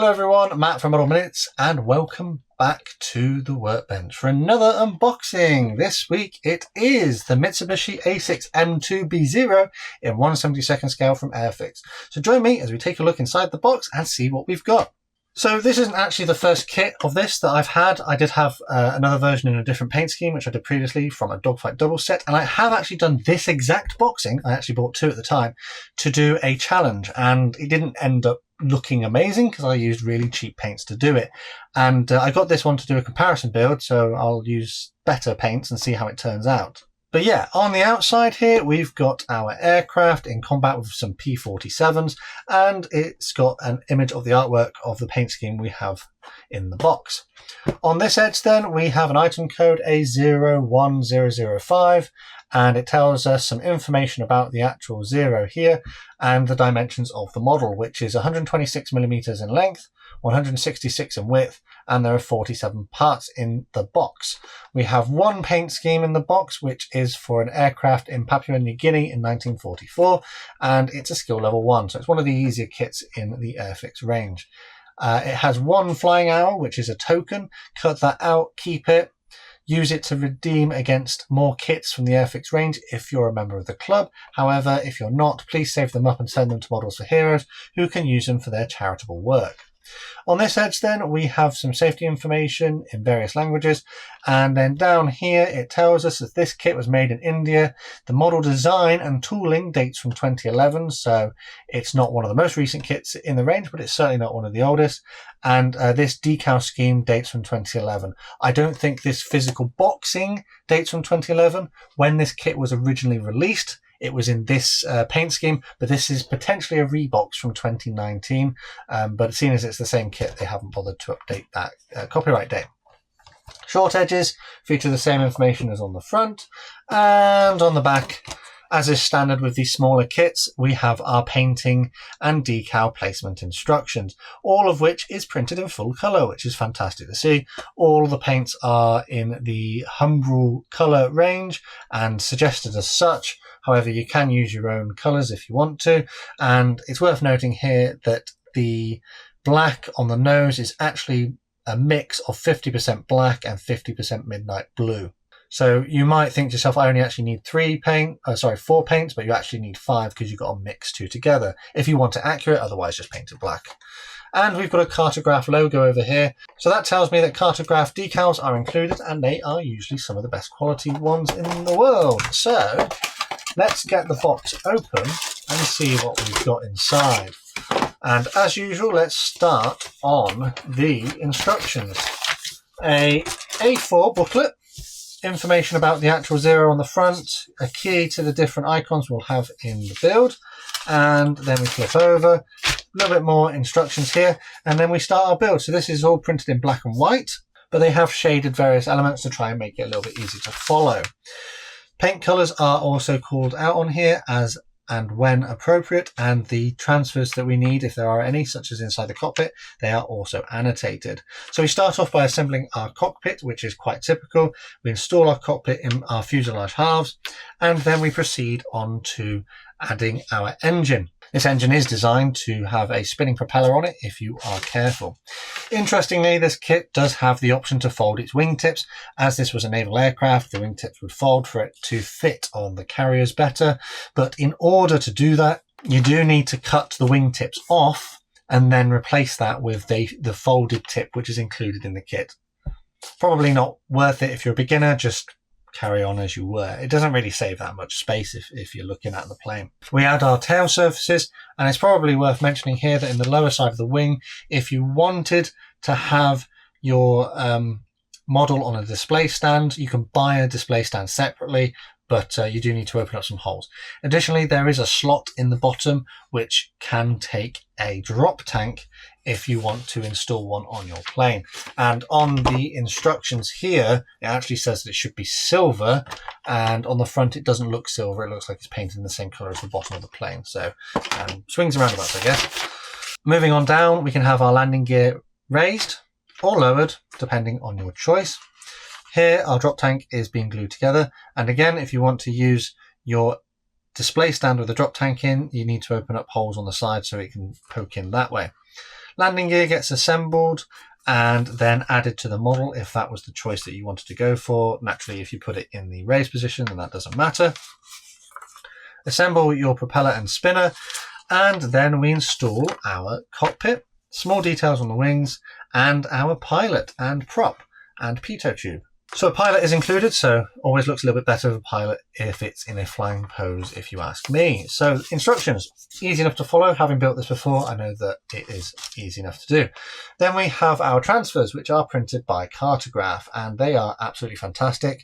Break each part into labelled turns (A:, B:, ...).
A: Hello everyone, Matt from Model Minutes, and welcome back to the workbench for another unboxing. This week it is the Mitsubishi A6M2b Zero in 1/72 scale from Airfix. So join me as we take a look inside the box and see what we've got. So this isn't actually the first kit of this that I've had. I did have another version in a different paint scheme, which I did previously from a Dogfight double set. And I have actually done this exact boxing, I actually bought two at the time, to do a challenge. And it didn't end up looking amazing because I used really cheap paints to do it. And I got this one to do a comparison build, so I'll use better paints and see how it turns out. But yeah, on the outside here, we've got our aircraft in combat with some P-47s, and it's got an image of the artwork of the paint scheme we have in the box. On this edge then, we have an item code A01005, and it tells us some information about the actual Zero here and the dimensions of the model, which is 126 millimeters in length, 166 in width, and there are 47 parts in the box. We have one paint scheme in the box, which is for an aircraft in Papua New Guinea in 1944, and it's a skill level 1, so it's one of the easier kits in the Airfix range. It has one flying hour, which is a token. Cut that out, keep it. Use it to redeem against more kits from the Airfix range if you're a member of the club. However, if you're not, please save them up and send them to Models for Heroes, who can use them for their charitable work. On this edge then, we have some safety information in various languages, and then down here it tells us that this kit was made in India. The model design and tooling dates from 2011, so it's not one of the most recent kits in the range, but it's certainly not one of the oldest. And this decal scheme dates from 2011. I don't think this physical boxing dates from 2011. When this kit was originally released, it was in this paint scheme, but this is potentially a rebox from 2019. But seeing as it's the same kit, they haven't bothered to update that copyright date. Short edges feature the same information as on the front, and on the back, as is standard with these smaller kits, we have our painting and decal placement instructions, all of which is printed in full colour, which is fantastic to see. All the paints are in the Humbrol colour range and suggested as such. However, you can use your own colours if you want to. And it's worth noting here that the black on the nose is actually a mix of 50% black and 50% midnight blue. So you might think to yourself, I only actually need 4 paints, but you actually need 5 because you've got to mix 2 together if you want it accurate, otherwise just paint it black. And we've got a Cartograph logo over here. So that tells me that Cartograph decals are included, and they are usually some of the best quality ones in the world. So let's get the box open and see what we've got inside. And as usual, let's start on the instructions. A A4 booklet. Information about the actual Zero on the front, a key to the different icons we'll have in the build, and then we flip over, a little bit more instructions here, and then we start our build. So this is all printed in black and white, but they have shaded various elements to try and make it a little bit easier to follow. Paint colours are also called out on here as and when appropriate, and the transfers that we need, if there are any, such as inside the cockpit, they are also annotated. So we start off by assembling our cockpit, which is quite typical. We install our cockpit in our fuselage halves, and then we proceed on to adding our engine. This engine is designed to have a spinning propeller on it if you are careful. Interestingly, this kit does have the option to fold its wingtips. As this was a naval aircraft, the wingtips would fold for it to fit on the carriers better. But in order to do that, you do need to cut the wingtips off and then replace that with the folded tip, which is included in the kit. Probably not worth it if you're a beginner, just carry on as you were. It doesn't really save that much space if you're looking at the plane. We add our tail surfaces, and it's probably worth mentioning here that in the lower side of the wing, if you wanted to have your model on a display stand, you can buy a display stand separately, but you do need to open up some holes. Additionally, there is a slot in the bottom which can take a drop tank if you want to install one on your plane. And on the instructions here, it actually says that it should be silver, and on the front it doesn't look silver. It looks like it's painted in the same colour as the bottom of the plane. So swings and roundabouts, I guess. Moving on down, we can have our landing gear raised or lowered, depending on your choice. Here, our drop tank is being glued together. And again, if you want to use your display stand with the drop tank in, you need to open up holes on the side so it can poke in that way. Landing gear gets assembled and then added to the model if that was the choice that you wanted to go for. Naturally, if you put it in the raised position, then that doesn't matter. Assemble your propeller and spinner, and then we install our cockpit, small details on the wings, and our pilot and prop and pitot tube. So a pilot is included, so always looks a little bit better with a pilot if it's in a flying pose, if you ask me. So instructions, easy enough to follow. Having built this before, I know that it is easy enough to do. Then we have our transfers, which are printed by Cartograph, and they are absolutely fantastic.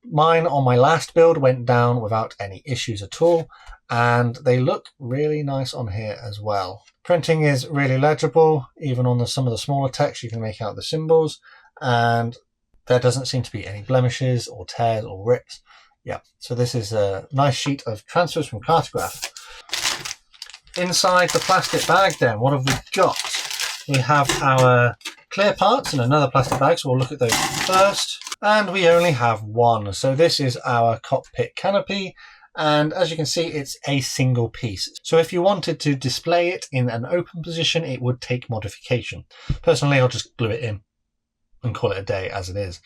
A: Mine on my last build went down without any issues at all, and they look really nice on here as well. Printing is really legible. Even on some of the smaller text, you can make out the symbols, and there doesn't seem to be any blemishes or tears or rips. Yeah, so this is a nice sheet of transfers from Cartograph. Inside the plastic bag then, what have we got? We have our clear parts in another plastic bag, so we'll look at those first. And we only have one. So this is our cockpit canopy. And as you can see, it's a single piece. So if you wanted to display it in an open position, it would take modification. Personally, I'll just glue it in and call it a day as it is.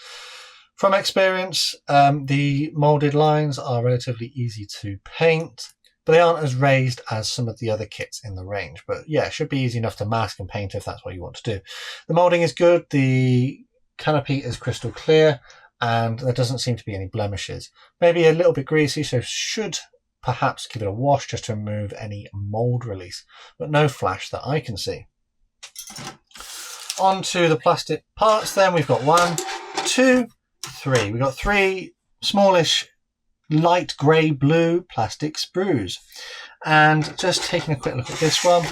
A: From experience, the molded lines are relatively easy to paint, but they aren't as raised as some of the other kits in the range. But yeah, it should be easy enough to mask and paint if that's what you want to do. The molding is good. The canopy is crystal clear, and there doesn't seem to be any blemishes. Maybe a little bit greasy, so should perhaps give it a wash just to remove any mold release, but no flash that I can see. Onto the plastic parts then, we've got 1, 2, 3. We've got 3 smallish light grey blue plastic sprues. And just taking a quick look at this one.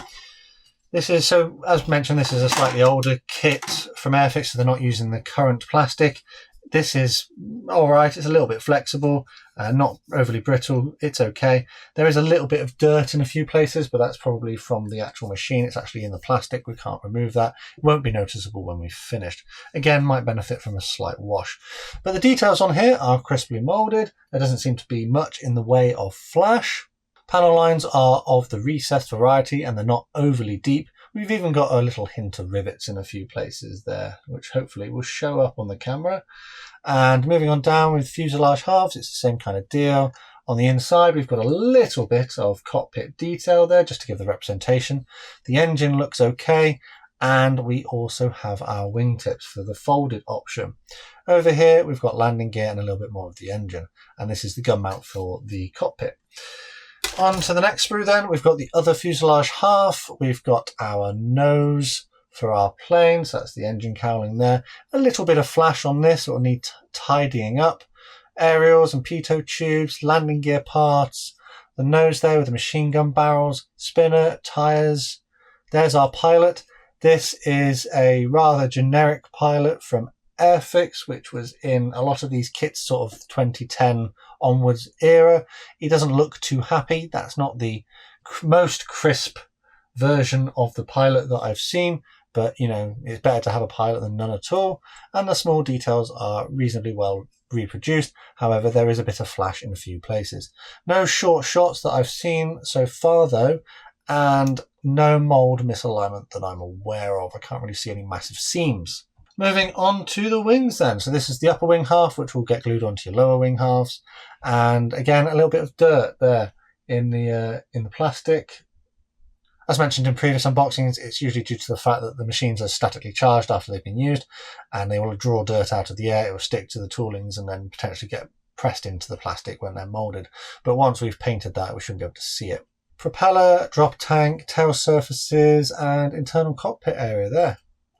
A: This is, so as mentioned, this is a slightly older kit from Airfix, so they're not using the current plastic. This is all right. It's a little bit flexible, not overly brittle. It's okay. There is a little bit of dirt in a few places, but that's probably from the actual machine. It's actually in the plastic. We can't remove that. It won't be noticeable when we've finished. Again, might benefit from a slight wash. But the details on here are crisply molded. There doesn't seem to be much in the way of flash. Panel lines are of the recessed variety, and they're not overly deep. We've even got a little hint of rivets in a few places there, which hopefully will show up on the camera. And moving on down with fuselage halves, it's the same kind of deal. On the inside, we've got a little bit of cockpit detail there, just to give the representation. The engine looks okay, and we also have our wingtips for the folded option. Over here, we've got landing gear and a little bit more of the engine, and this is the gun mount for the cockpit. On to the next sprue then, we've got the other fuselage half, we've got our nose for our plane, so that's the engine cowling there. A little bit of flash on this, it will need tidying up. Aerials and pitot tubes, landing gear parts, the nose there with the machine gun barrels, spinner, tyres. There's our pilot. This is a rather generic pilot from Airfix, which was in a lot of these kits, sort of 2010 onwards era. He doesn't look too happy. That's not the most crisp version of the pilot that I've seen, but you know, it's better to have a pilot than none at all. And the small details are reasonably well reproduced. However, there is a bit of flash in a few places. No short shots that I've seen so far though, and no mold misalignment that I'm aware of. I can't really see any massive seams. Moving on to the wings then. So this is the upper wing half, which will get glued onto your lower wing halves. And again, a little bit of dirt there in the plastic. As mentioned in previous unboxings, it's usually due to the fact that the machines are statically charged after they've been used, and they will draw dirt out of the air. It will stick to the toolings and then potentially get pressed into the plastic when they're molded. But once we've painted that, we shouldn't be able to see it. Propeller, drop tank, tail surfaces, and internal cockpit area there.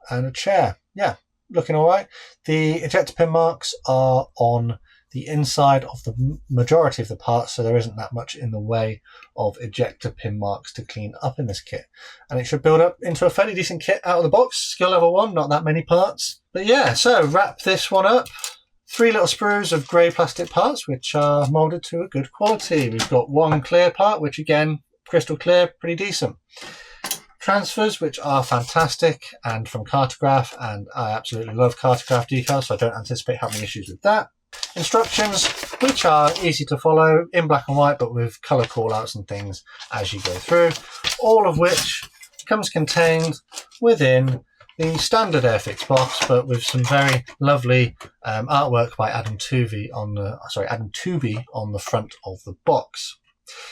A: And a chair. Yeah, looking all right. The ejector pin marks are on the inside of the majority of the parts, so there isn't that much in the way of ejector pin marks to clean up in this kit. And it should build up into a fairly decent kit out of the box. Skill level 1, not that many parts. But yeah, so wrap this one up. 3 little sprues of grey plastic parts, which are moulded to a good quality. We've got 1 clear part, which again, crystal clear, pretty decent. Transfers, which are fantastic and from Cartograph, and I absolutely love Cartograph decals, so I don't anticipate having issues with that. Instructions, which are easy to follow in black and white, but with colour callouts and things as you go through, all of which comes contained within the standard Airfix box, but with some very lovely artwork by Adam Tuvey on the front of the box.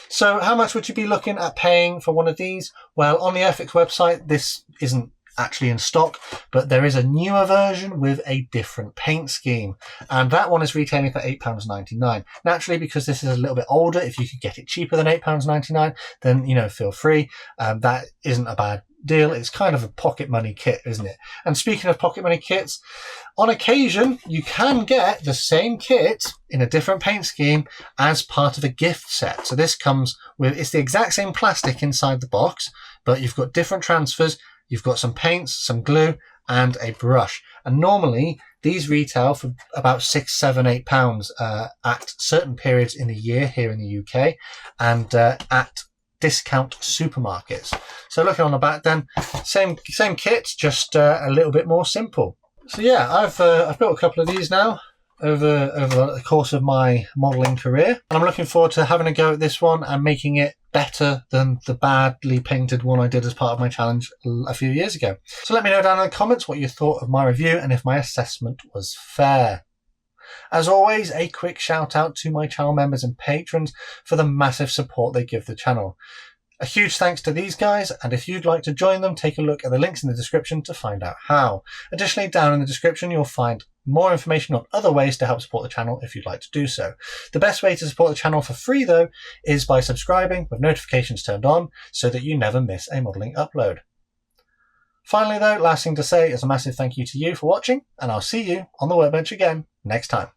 A: So how much would you be looking at paying for one of these? Well, on the Airfix website, this isn't actually in stock, but there is a newer version with a different paint scheme, and that one is retailing for £8.99. Naturally, because this is a little bit older, if you could get it cheaper than £8.99, then, you know, feel free. That isn't a bad deal. It's kind of a pocket money kit, isn't it? And speaking of pocket money kits, on occasion you can get the same kit in a different paint scheme as part of a gift set. So this comes with, it's the exact same plastic inside the box, but you've got different transfers. You've got some paints, some glue, and a brush. And normally these retail for about £6, £7, £8 at certain periods in the year here in the UK, and at discount supermarkets. So looking on the back, then same kit, just a little bit more simple. So yeah, I've built a couple of these now over the course of my modelling career, and I'm looking forward to having a go at this one and making it better than the badly painted one I did as part of my challenge a few years ago. So let me know down in the comments what you thought of my review and if my assessment was fair. As always, a quick shout out to my channel members and patrons for the massive support they give the channel. A huge thanks to these guys, and if you'd like to join them, take a look at the links in the description to find out how. Additionally, down in the description you'll find more information on other ways to help support the channel if you'd like to do so. The best way to support the channel for free though is by subscribing with notifications turned on so that you never miss a modelling upload. Finally though, last thing to say is a massive thank you to you for watching, and I'll see you on the workbench again next time.